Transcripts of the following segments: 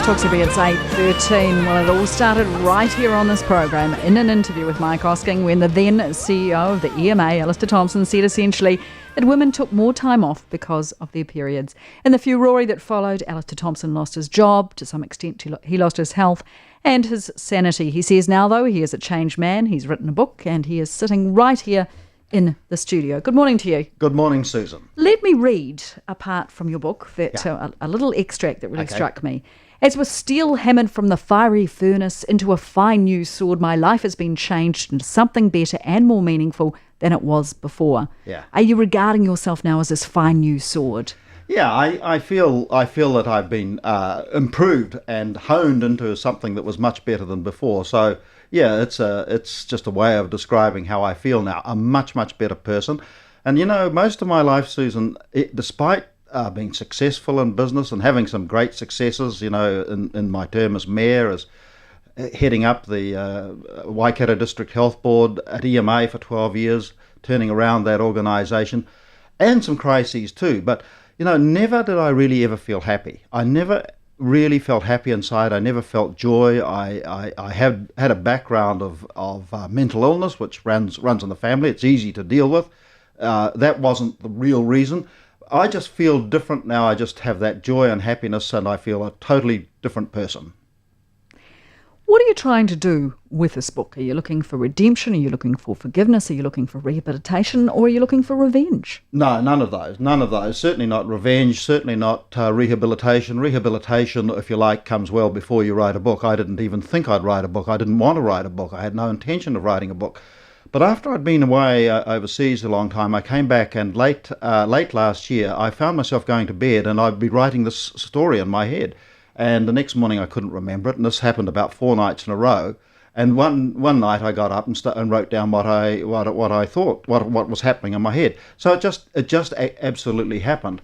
Newstalk ZB, it's 8:13. Well, it all started right here on this program in an interview with Mike Hosking when the then CEO of the EMA, Alasdair Thompson, said essentially that women took more time off because of their periods. In the furore that followed, Alasdair Thompson lost his job. To some extent, he lost his health and his sanity. He says now, though, he is a changed man. He's written a book and he is sitting right here in the studio. Good morning to you. Good morning, Susan. Let me read a part from your book, a little extract that really struck me. As with steel hammered from the fiery furnace into a fine new sword, my life has been changed into something better and more meaningful than it was before. Yeah. Are you regarding yourself now as this fine new sword? Yeah, I feel that I've been improved and honed into something that was much better than before. So yeah, it's just a way of describing how I feel now. A much better person. And you know, most of my life, Susan, despite being successful in business and having some great successes, you know, in my term as mayor, as heading up the Waikato District Health Board at EMA for 12 years, turning around that organisation, and some crises too. But you know, never did I really ever feel happy. I never really felt happy inside. I never felt joy. I had a background of mental illness, which runs in the family. It's easy to deal with. That wasn't the real reason. I just feel different now. I just have that joy and happiness, and I feel a totally different person. What are you trying to do with this book? Are you looking for redemption? Are you looking for forgiveness? Are you looking for rehabilitation? Or are you looking for revenge? No, none of those. None of those. Certainly not revenge. Certainly not rehabilitation. Rehabilitation, if you like, comes well before you write a book. I didn't even think I'd write a book. I didn't want to write a book. I had no intention of writing a book. But after I'd been away overseas a long time, I came back, and late last year, I found myself going to bed, and I'd be writing this story in my head. And the next morning I couldn't remember it, and this happened about 4 nights in a row. And one night I got up and wrote down what I thought, what was happening in my head. So it just absolutely happened.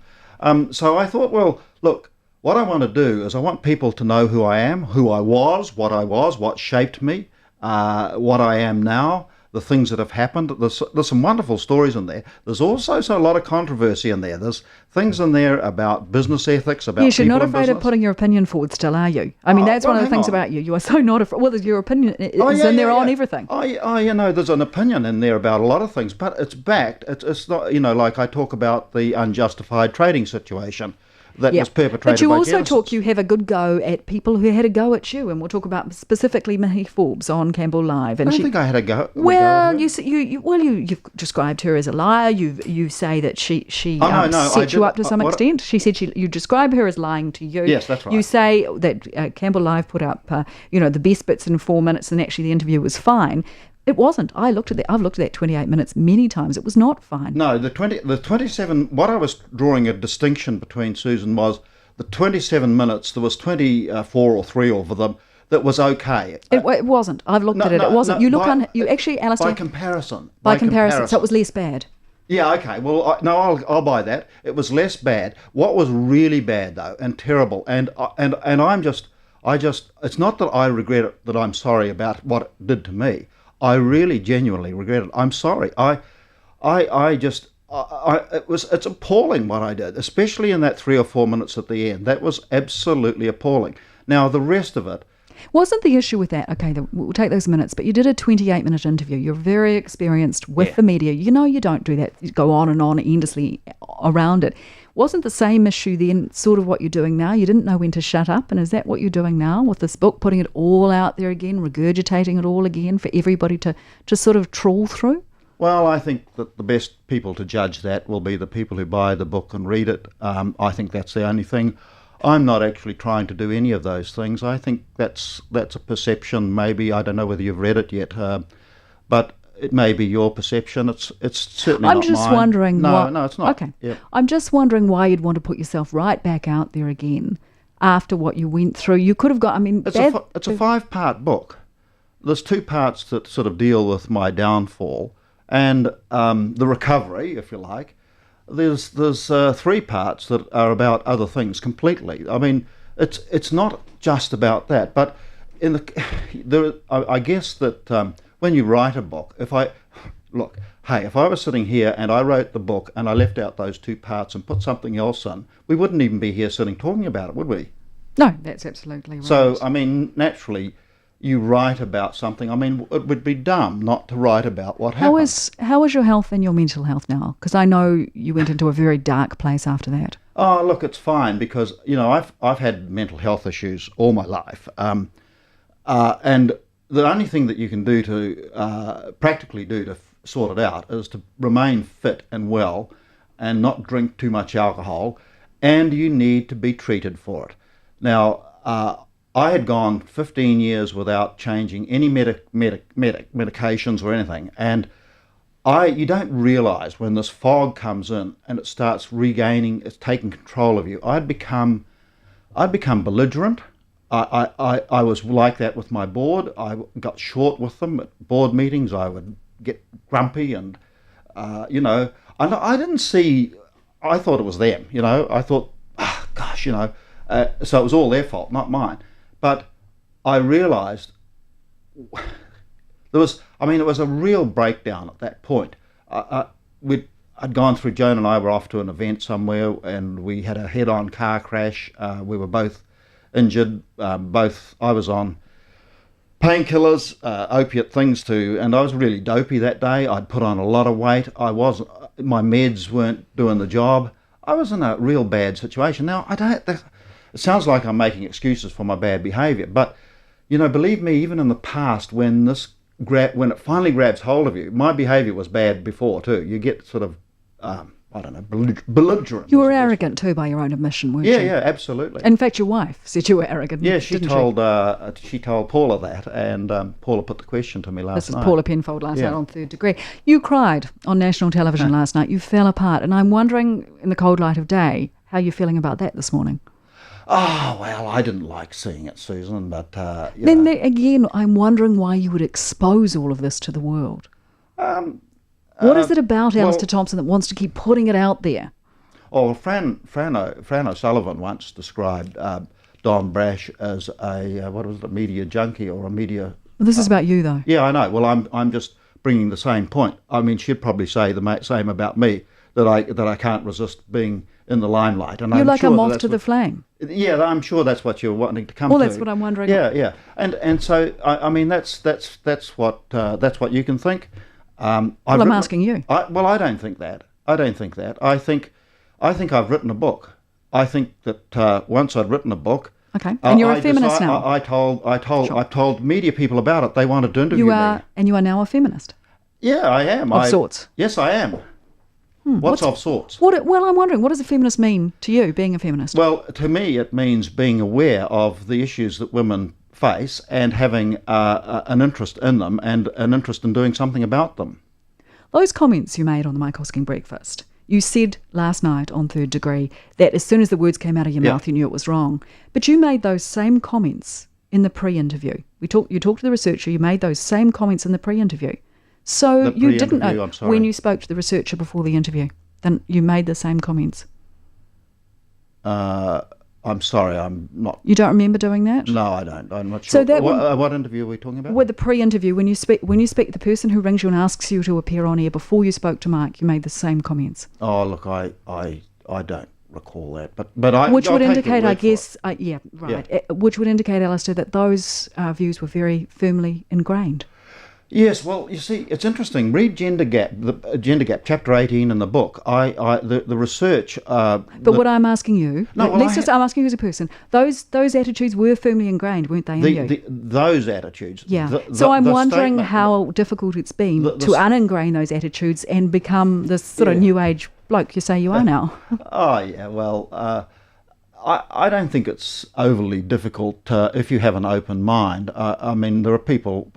So I thought, well, look, what I want to do is I want people to know who I am, who I was, what shaped me, what I am now, the things that have happened. There's some wonderful stories in there. There's also a lot of controversy in there. There's things in there about business ethics, about yes, you're people not afraid of putting your opinion forward still, are you? I mean, that's one of the things about you. You are so not afraid. Well, your opinion is in there on everything. You know, there's an opinion in there about a lot of things, but it's backed. It's not, you know, like I talk about the unjustified trading situation that was perpetrated by But you also Genesis. you have a good go at people who had a go at you, and we'll talk about specifically Mihi Forbes on Campbell Live. And I don't think I had a go. Well, you've described her as a liar. You say that she set you up to some extent. She said you describe her as lying to you. Yes, that's right. You say that Campbell Live put up the best bits in 4 minutes, and actually the interview was fine. It wasn't. I've looked at that 28 minutes many times. It was not fine. No, the 27. What I was drawing a distinction between, Susan, was the 27 minutes. There was 24 or 3 of them that was okay. It wasn't. I've looked at it. It wasn't. You look Alasdair. By comparison. By comparison, so it was less bad. Yeah, okay. Well, I'll buy that. It was less bad. What was really bad though, and terrible, and it's not that I regret it, that I'm sorry about what it did to me. I really genuinely regret it. I'm sorry. It's appalling what I did, especially in that 3 or 4 minutes at the end. That was absolutely appalling. Now, the rest of it... Wasn't the issue with that, okay, we'll take those minutes, but you did a 28-minute interview. You're very experienced with the media. You know you don't do that. You go on and on endlessly around it. Wasn't the same issue then sort of what you're doing now? You didn't know when to shut up, and is that what you're doing now with this book, putting it all out there again, regurgitating it all again for everybody to sort of trawl through? Well, I think that the best people to judge that will be the people who buy the book and read it. I think that's the only thing. I'm not actually trying to do any of those things. I think that's a perception. Maybe, I don't know whether you've read it yet, but it may be your perception. It's certainly not mine. I'm just wondering. No, it's not. Okay. Yep. I'm just wondering why you'd want to put yourself right back out there again after what you went through. You could have got. I mean, it's a 5-part book. There's 2 parts that sort of deal with my downfall and the recovery, if you like. There's 3 parts that are about other things completely. I mean, it's not just about that, but I guess that when you write a book, if I was sitting here and I wrote the book and I left out those 2 parts and put something else in, we wouldn't even be here sitting talking about it, would we? No, that's absolutely right. So, I mean, naturally, you write about something. I mean, it would be dumb not to write about what happened. How is your health and your mental health now? Because I know you went into a very dark place after that. Oh, look, it's fine because, you know, I've had mental health issues all my life. And the only thing that you can do to practically do to sort it out is to remain fit and well and not drink too much alcohol, and you need to be treated for it. Now, I had gone 15 years without changing any medications or anything, and you don't realise when this fog comes in and it starts it's taking control of you. I'd become belligerent. I was like that with my board. I got short with them at board meetings. I would get grumpy and, you know, I didn't see, I thought it was them, you know. I thought, oh, gosh, you know, so it was all their fault, not mine. But I realised it was a real breakdown at that point. I'd gone through, Joan and I were off to an event somewhere and we had a head-on car crash. We were both injured. I was on painkillers, opiate things too, and I was really dopey that day. I'd put on a lot of weight. My meds weren't doing the job. I was in a real bad situation. Now, it sounds like I'm making excuses for my bad behaviour, but, you know, believe me, even in the past, when it finally grabs hold of you, my behaviour was bad before too. You get sort of, I don't know, belligerent. You were arrogant too, by your own admission, weren't you? Yeah, absolutely. In fact, your wife said you were arrogant. Yeah, she told Paula that, and Paula put the question to me last night. This is Paula Penfold last night on Third Degree. You cried on national television last night. You fell apart, and I'm wondering, in the cold light of day, how you're feeling about that this morning. Oh, well, I didn't like seeing it, Susan, but again, I'm wondering why you would expose all of this to the world. What is it about Alasdair Thompson that wants to keep putting it out there? Oh, Fran O'Sullivan once described Don Brash as a media junkie or a media... Well, this is about you, though. Yeah, I know. Well, I'm just bringing the same point. I mean, she'd probably say the same about me, that I can't resist being in the limelight. And you're I'm like sure a moth to the flame. Yeah, I'm sure that's what you're wanting to come to. Well, that's what I'm wondering. Yeah, and so I mean that's what you can think. I'm asking you. I don't think that. I think I've written a book. I think that once I'd written a book. Okay, and you're a feminist now. I told media people about it. They wanted to interview me. And you are now a feminist. Yeah, I am. Of sorts. Yes, I am. What's of sorts? Well, I'm wondering, what does a feminist mean to you, being a feminist? Well, to me, it means being aware of the issues that women face and having an interest in them and an interest in doing something about them. Those comments you made on the Mike Hosking Breakfast, you said last night on Third Degree that as soon as the words came out of your mouth, you knew it was wrong. But you made those same comments in the pre-interview. You talked to the researcher, you made those same comments in the pre-interview. So you didn't know when you spoke to the researcher before the interview, then you made the same comments. I'm sorry, I'm not... You don't remember doing that? No, I don't. I'm not sure. So what interview are we talking about? With the pre-interview, when you speak, the person who rings you and asks you to appear on air, before you spoke to Mike, you made the same comments. Oh, look, I don't recall that, but I... Which would indicate, I guess, which would indicate, Alasdair, that those views were very firmly ingrained. Yes, well, you see, it's interesting. Read Gender Gap, chapter 18 in the book. The research. But what I'm asking you, I'm asking you as a person. Those attitudes were firmly ingrained, weren't they? In you? Those attitudes. Yeah. I'm wondering how difficult it's been to uningrain those attitudes and become this sort of new age bloke you say you are now. Oh yeah, well. I don't think it's overly difficult if you have an open mind. I mean, there are people,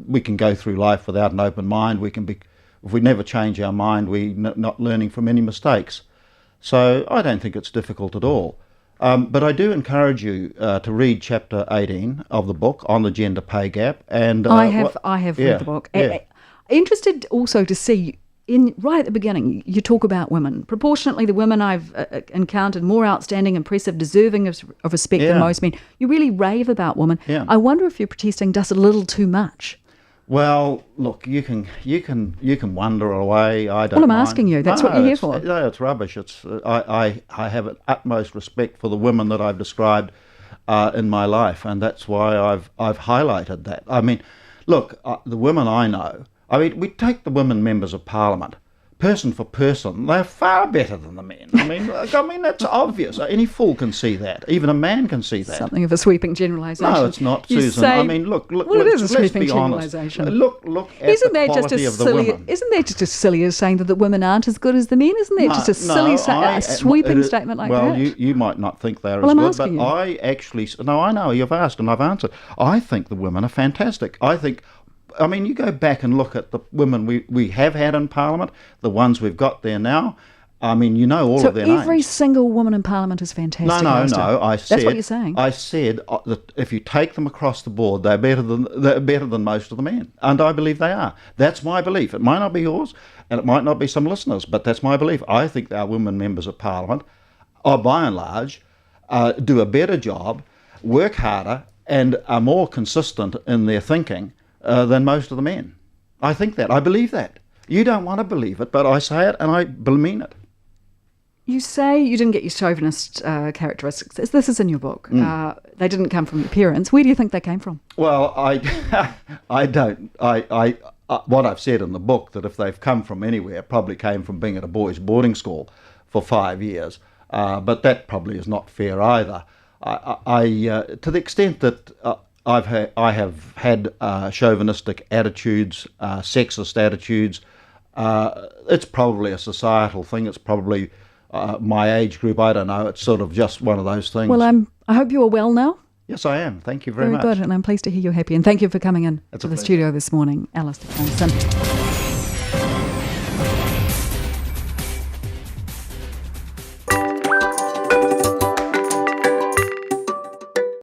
we can go through life without an open mind. If we never change our mind, we're not learning from any mistakes. So I don't think it's difficult at all. But I do encourage you to read chapter 18 of the book on the gender pay gap. And I have read the book. Yeah. Interested also to see... right at the beginning, you talk about women. Proportionately, the women I've encountered more outstanding, impressive, deserving of respect than most men. You really rave about women. Yeah. I wonder if you're protesting just a little too much. Well, look, you can wonder away. I don't. Well, I'm mind. asking you. That's what you're here for. No, it's rubbish. I have an utmost respect for the women that I've described. in my life, and that's why I've highlighted that. I mean, look, the women I know. I mean, we take the women members of Parliament. Person for person, they're far better than the men. I mean, that's obvious. Any fool can see that. Even a man can see that. Something of a sweeping generalisation. No, it's not, Susan. I mean, look. Well, it is a sweeping generalisation. Look at isn't the that quality just as of the silly? women. Isn't that just as silly as saying that the women aren't as good as the men? Isn't that just a silly, a sweeping statement like that? Well, you might not think they're well, as I'm good, but I actually... No, I know, you've asked and I've answered. I think the women are fantastic. I mean, you go back and look at the women we have had in Parliament, the ones we've got there now. I mean, you know all of their names. So every single woman in Parliament is fantastic. No. That's what you're saying. I said that if you take them across the board, they're better than most of the men, and I believe they are. That's my belief. It might not be yours, and it might not be some listeners, but that's my belief. I think our women members of Parliament are, by and large, do a better job, work harder, and are more consistent in their thinking than most of the men. I think that. I believe that. You don't want to believe it, but I say it and I mean it. You say you didn't get your chauvinist characteristics. This is in your book. They didn't come from your parents. Where do you think they came from? Well, I don't. What I've said in the book, that if they've come from anywhere, probably came from being at a boys' boarding school for 5 years. But that probably is not fair either. To the extent that I have had chauvinistic attitudes, sexist attitudes. It's probably a societal thing. It's probably my age group. I don't know. It's sort of just one of those things. Well, I hope you are well now. Yes, I am. Thank you very much. Very good, and I'm pleased to hear you're happy. And thank you for coming in It's to a the pleasure. studio this morning, Alasdair Thompson.